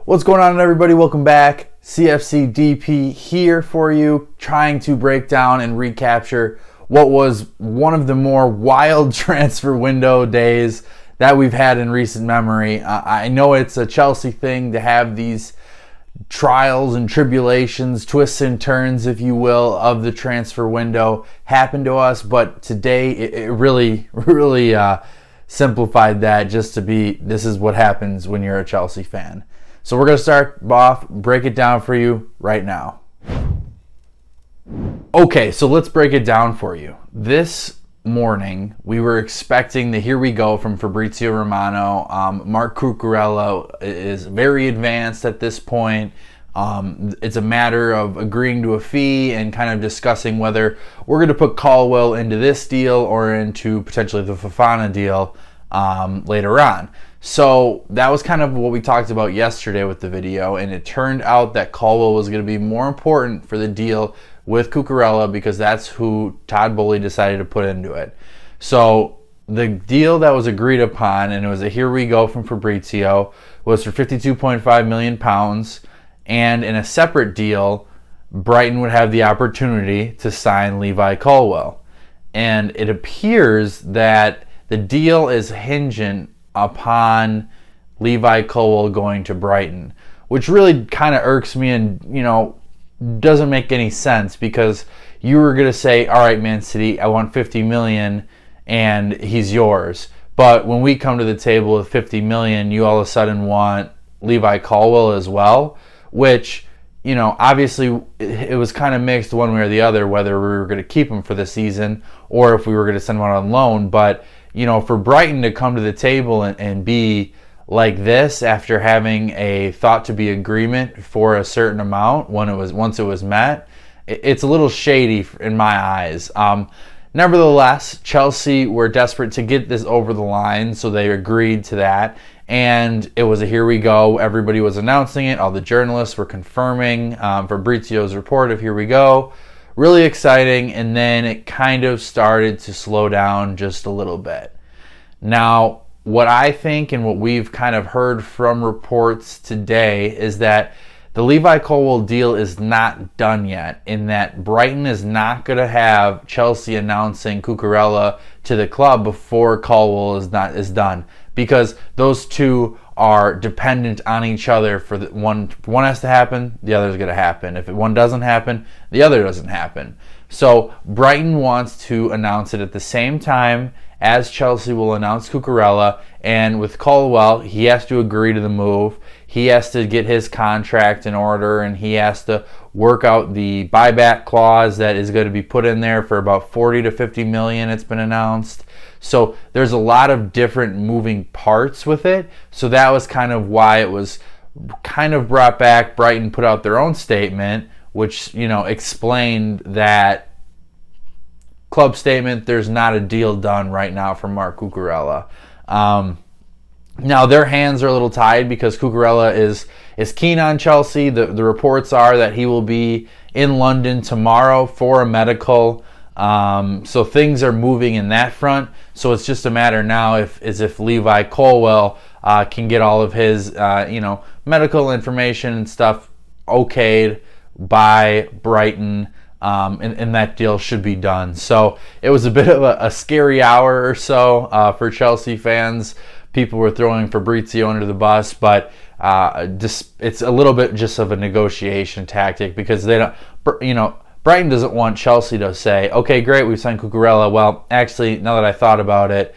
What's going on, everybody? Welcome back. CFC DP here for you, trying to break down and recapture what was one of the more wild transfer window days that we've had in recent memory. I know it's a Chelsea thing to have these trials and tribulations, twists and turns, if you will, of the transfer window happen to us, but today it really simplified that just to be, this is what happens when you're a Chelsea fan. So we're going to start off, break it down for you right now. Okay, so let's break it down for you. This morning, we were expecting the here we go from Fabrizio Romano. Marc Cucurella is very advanced at this point. It's a matter of agreeing to a fee and kind of discussing whether we're going to put Colwill into this deal or into potentially the Fofana deal later on. So that was kind of what we talked about yesterday with the video, and it turned out that Colwill was going to be more important for the deal with Cucurella because that's who Todd Boehly decided to put into it. So the deal that was agreed upon, and it was a here we go from Fabrizio, was for £52.5 million, and in a separate deal, Brighton would have the opportunity to sign Levi Colwill. And it appears that the deal is hinging upon Levi Colwill going to Brighton, which really kind of irks me and, doesn't make any sense, because you were going to say, all right, Man City, I want 50 million and he's yours. But when we come to the table with 50 million, you all of a sudden want Levi Colwill as well, which, obviously it was kind of mixed one way or the other, whether we were going to keep him for the season or if we were going to send him out on loan. But, for Brighton to come to the table and be like this after having a thought to be agreement for a certain amount once it was met, it's a little shady in my eyes. Nevertheless, Chelsea were desperate to get this over the line, so they agreed to that, and it was a here we go. Everybody was announcing it. All the journalists were confirming Fabrizio's report of here we go. Really exciting, and then it kind of started to slow down just a little bit. Now, what I think and what we've kind of heard from reports today is that the Levi Colwill deal is not done yet, in that Brighton is not going to have Chelsea announcing Cucurella to the club before Colwill is done, because those two are dependent on each other. For one has to happen, the other is going to happen. If one doesn't happen, the other doesn't happen. So Brighton wants to announce it at the same time as Chelsea will announce Cucurella, and with Colwill, he has to agree to the move. He has to get his contract in order, and he has to work out the buyback clause that is going to be put in there for about 40 to 50 million, it's been announced. So there's a lot of different moving parts with it. So that was kind of why it was kind of brought back. Brighton put out their own statement, which, explained that club statement, there's not a deal done right now for Marc Cucurella. Now their hands are a little tied because Cucurella is keen on Chelsea. The reports are that he will be in London tomorrow for a medical. So things are moving in that front. So it's just a matter now if Levi Colwill can get all of his medical information and stuff okayed by Brighton, and that deal should be done. So it was a bit of a scary hour or so for Chelsea fans. People were throwing Fabrizio under the bus, but it's a little bit just of a negotiation tactic, because they don't, Brighton doesn't want Chelsea to say, okay, great, we've signed Cucurella. Well, actually, now that I thought about it,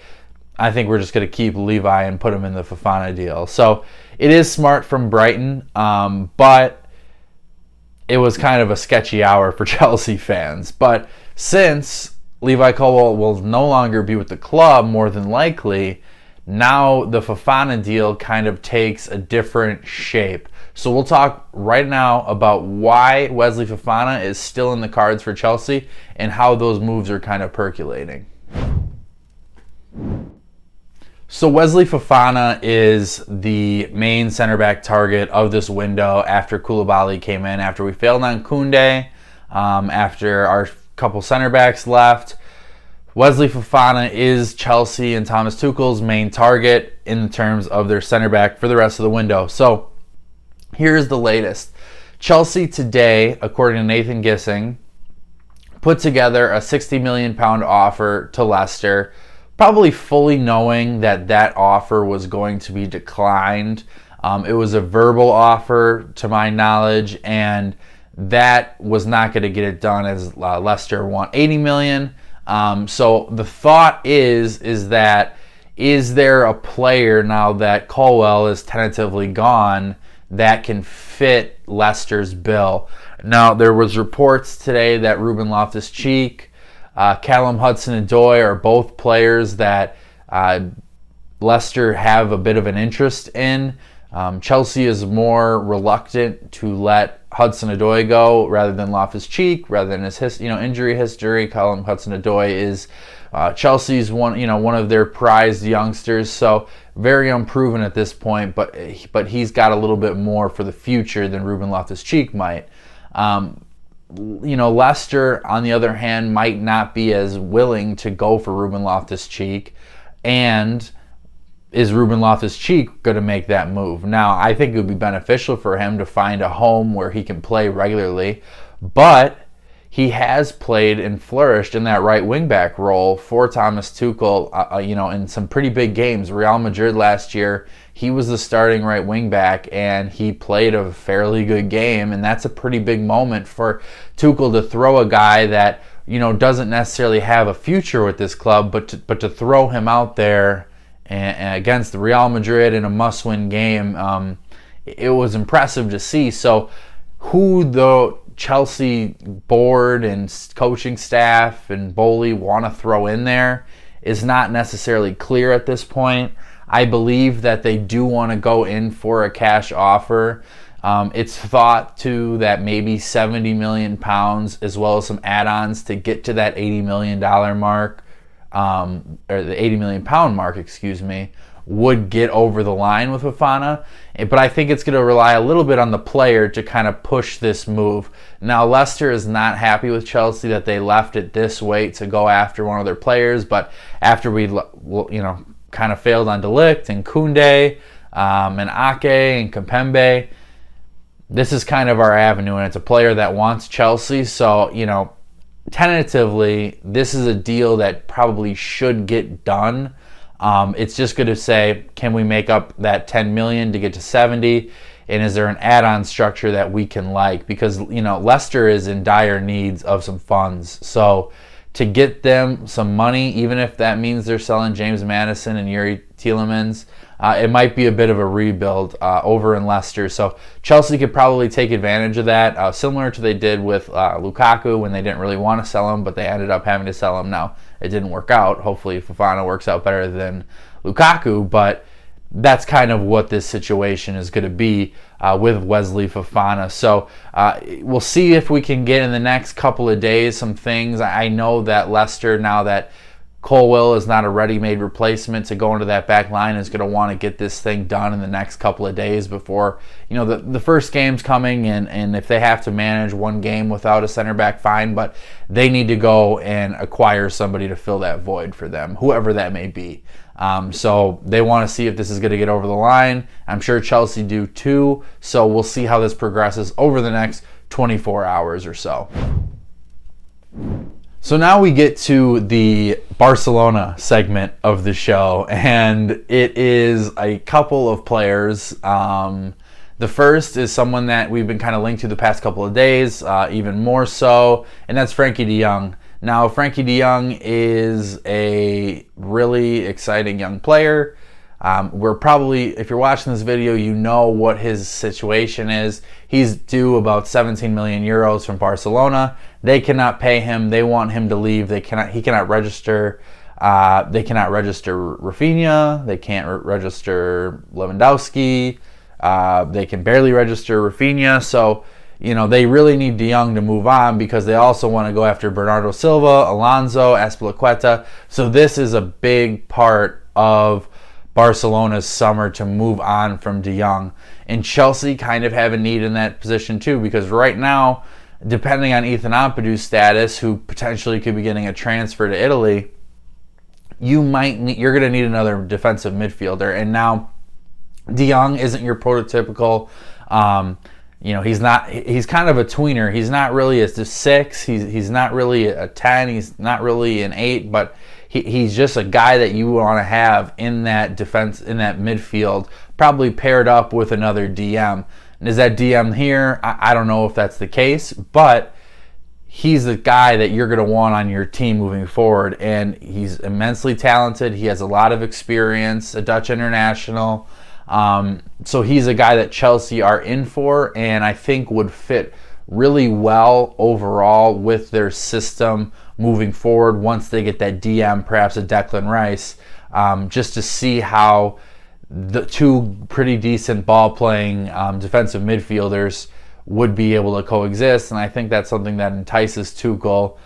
I think we're just going to keep Levi and put him in the Fofana deal. So it is smart from Brighton, but it was kind of a sketchy hour for Chelsea fans. But since Levi Colwill will no longer be with the club, more than likely, now the Fofana deal kind of takes a different shape. So we'll talk right now about why Wesley Fofana is still in the cards for Chelsea and how those moves are kind of percolating. So Wesley Fofana is the main center back target of this window after Koulibaly came in, after we failed on Koundé, after our couple center backs left. Wesley Fofana is Chelsea and Thomas Tuchel's main target in terms of their center back for the rest of the window. So Here's the latest. Chelsea today, according to Nathan Gissing, put together a £60 million offer to Leicester, probably fully knowing that that offer was going to be declined. It was a verbal offer, to my knowledge, and that was not going to get it done, as Leicester want $80 million. So the thought is that, is there a player now that Colwill is tentatively gone that can fit Leicester's bill? Now, there was reports today that Ruben Loftus-Cheek, Callum Hudson-Odoi are both players that Leicester have a bit of an interest in. Chelsea is more reluctant to let Hudson-Odoi go rather than Loftus-Cheek, rather than his injury history. Callum Hudson-Odoi is Chelsea's one of their prized youngsters, so very unproven at this point, but he's got a little bit more for the future than Ruben Loftus-Cheek might. Leicester, on the other hand, might not be as willing to go for Ruben Loftus-Cheek, and is Ruben Loftus-Cheek going to make that move? Now, I think it would be beneficial for him to find a home where he can play regularly, but he has played and flourished in that right wing-back role for Thomas Tuchel, in some pretty big games. Real Madrid last year, he was the starting right wing-back, and he played a fairly good game, and that's a pretty big moment for Tuchel to throw a guy that, doesn't necessarily have a future with this club, but to throw him out there and against Real Madrid in a must-win game, it was impressive to see. So who the Chelsea board and coaching staff and Bowley want to throw in there is not necessarily clear at this point. I believe that they do want to go in for a cash offer. It's thought too that maybe £70 million, as well as some add-ons to get to that $80 million mark, or the £80 million mark, would get over the line with Fofana. But I think it's going to rely a little bit on the player to kind of push this move. Now, Leicester is not happy with Chelsea that they left it this way to go after one of their players, but after we kind of failed on De Ligt and Koundé and Ake and Kimpembe, this is kind of our avenue, and it's a player that wants Chelsea. So, tentatively, this is a deal that probably should get done. It's just going to say, can we make up that 10 million to get to 70? And is there an add-on structure that we can like? Because, Leicester is in dire needs of some funds. So to get them some money, even if that means they're selling James Maddison and Yuri Tielemans, it might be a bit of a rebuild over in Leicester. So Chelsea could probably take advantage of that, similar to they did with Lukaku when they didn't really want to sell him, but they ended up having to sell him. Now, it didn't work out. Hopefully Fofana works out better than Lukaku, but that's kind of what this situation is going to be with Wesley Fofana. So we'll see if we can get in the next couple of days some things. I know that Leicester, now that Colwill is not a ready-made replacement to go into that back line, is going to want to get this thing done in the next couple of days before, the first game's coming, and if they have to manage one game without a center back, fine, but they need to go and acquire somebody to fill that void for them, whoever that may be. So they want to see if this is going to get over the line. I'm sure Chelsea do too, so we'll see how this progresses over the next 24 hours or so. So now we get to the Barcelona segment of the show, and it is a couple of players. The first is someone that we've been kind of linked to the past couple of days, even more so, and that's Frankie De Jong. Now, Frankie De Jong is a really exciting young player. We're probably, if you're watching this video, you know what his situation is. He's due about 17 million euros from Barcelona. They cannot pay him. They want him to leave. He cannot register. They cannot register Rafinha. They can't register Lewandowski. They can barely register Rafinha. So, they really need De Jong to move on, because they also want to go after Bernardo Silva, Alonso, Azpilicueta. So this is a big part of Barcelona's summer to move on from De Jong. And Chelsea kind of have a need in that position too, because right now, depending on Ethan Ampadu's status, who potentially could be getting a transfer to Italy, you're going to need another defensive midfielder. And now De Jong isn't your prototypical He's kind of a tweener. He's not really a 6. He's not really a 10. He's not really an 8, but he's just a guy that you want to have in that defense, in that midfield, probably paired up with another DM. And is that DM here? I don't know if that's the case, but he's the guy that you're going to want on your team moving forward. And he's immensely talented. He has a lot of experience, a Dutch international. So he's a guy that Chelsea are in for, and I think would fit really well overall with their system moving forward once they get that DM, perhaps a Declan Rice, just to see how the two pretty decent ball-playing defensive midfielders would be able to coexist. And I think that's something that entices Tuchel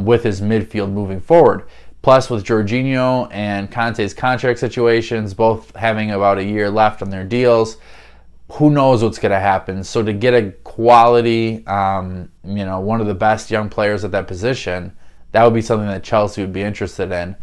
with his midfield moving forward. Plus, with Jorginho and Conte's contract situations, both having about a year left on their deals, who knows what's going to happen. So to get a quality, one of the best young players at that position, that would be something that Chelsea would be interested in.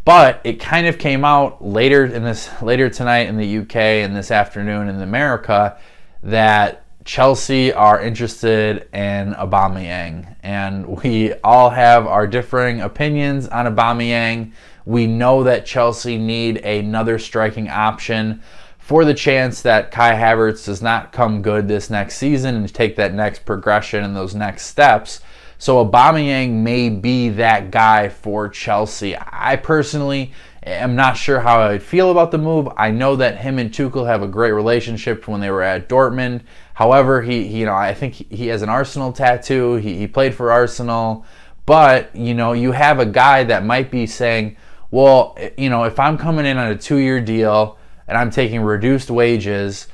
But it kind of came out later tonight in the UK and this afternoon in America that Chelsea are interested in Aubameyang, and we all have our differing opinions on Aubameyang. We know that Chelsea need another striking option for the chance that Kai Havertz does not come good this next season and take that next progression and those next steps. So Aubameyang may be that guy for Chelsea. I personally am not sure how I would feel about the move. I know that him and Tuchel have a great relationship when they were at Dortmund. However, I think he has an Arsenal tattoo. He played for Arsenal. But, you have a guy that might be saying, well, if I'm coming in on a 2-year deal and I'm taking reduced wages,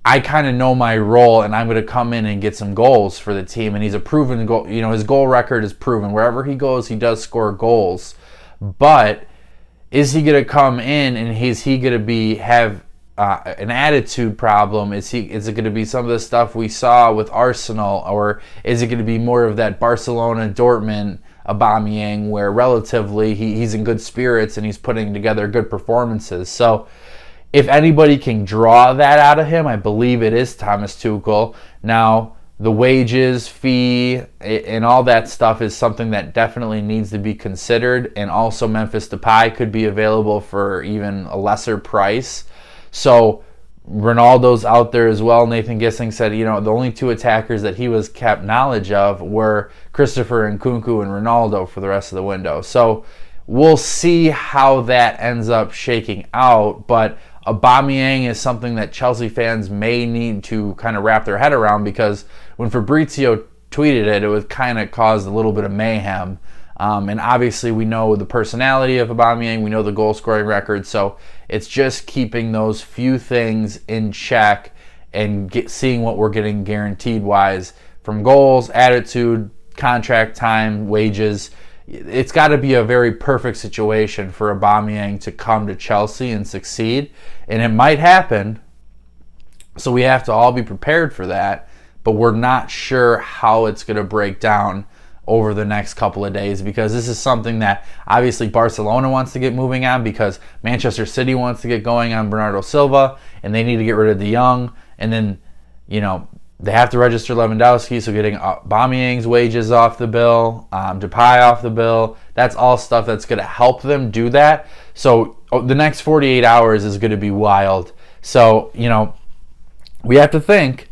I kind of know my role, and I'm going to come in and get some goals for the team. And he's a proven goal. His goal record is proven. Wherever he goes, he does score goals. But is he going to come in and is he going to have an attitude problem? Is it going to be some of the stuff we saw with Arsenal, or is it going to be more of that Barcelona, Dortmund, Aubameyang, where relatively he's in good spirits and he's putting together good performances? So if anybody can draw that out of him, I believe it is Thomas Tuchel. Now, the wages, fee, and all that stuff is something that definitely needs to be considered. And also Memphis Depay could be available for even a lesser price. So Ronaldo's out there as well. Nathan Gissing said, the only 2 attackers that he was kept knowledge of were Christopher Nkunku and Ronaldo for the rest of the window. So we'll see how that ends up shaking out. But Aubameyang is something that Chelsea fans may need to kind of wrap their head around, because when Fabrizio tweeted it, it was kind of caused a little bit of mayhem. And obviously we know the personality of Aubameyang, we know the goal-scoring record, so it's just keeping those few things in check and seeing what we're getting guaranteed-wise from goals, attitude, contract time, wages. It's got to be a very perfect situation for Aubameyang to come to Chelsea and succeed, and it might happen, so we have to all be prepared for that, but we're not sure how it's going to break down over the next couple of days, because this is something that obviously Barcelona wants to get moving on, because Manchester City wants to get going on Bernardo Silva, and they need to get rid of De Jong, and then, they have to register Lewandowski, so getting Aubameyang's wages off the bill, Depay off the bill, that's all stuff that's going to help them do that. So the next 48 hours is going to be wild. So, we have to think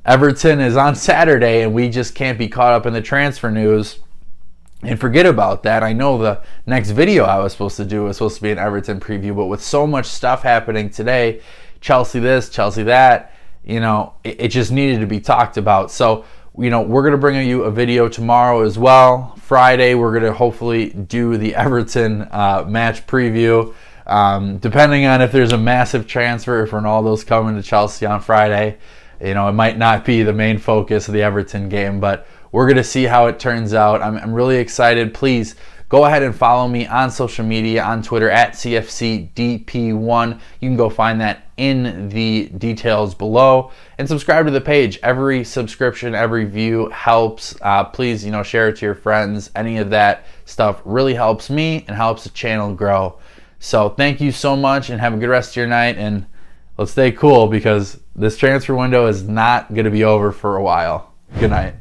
Everton is on Saturday, and we just can't be caught up in the transfer news and forget about that. I know the next video I was supposed to do was supposed to be an Everton preview, but with so much stuff happening today, Chelsea this, Chelsea that, it just needed to be talked about. So, we're going to bring you a video tomorrow as well. Friday, we're going to hopefully do the Everton match preview. Depending on if there's a massive transfer, if Ronaldo's coming to Chelsea on Friday, it might not be the main focus of the Everton game, but we're going to see how it turns out. I'm really excited. Please go ahead and follow me on social media, on Twitter at CFCDP1. You can go find that in the details below, and subscribe to the page. Every subscription, every view helps. Please, share it to your friends. Any of that stuff really helps me and helps the channel grow. So thank you so much, and have a good rest of your night, and let's stay cool because this transfer window is not going to be over for a while. Good night.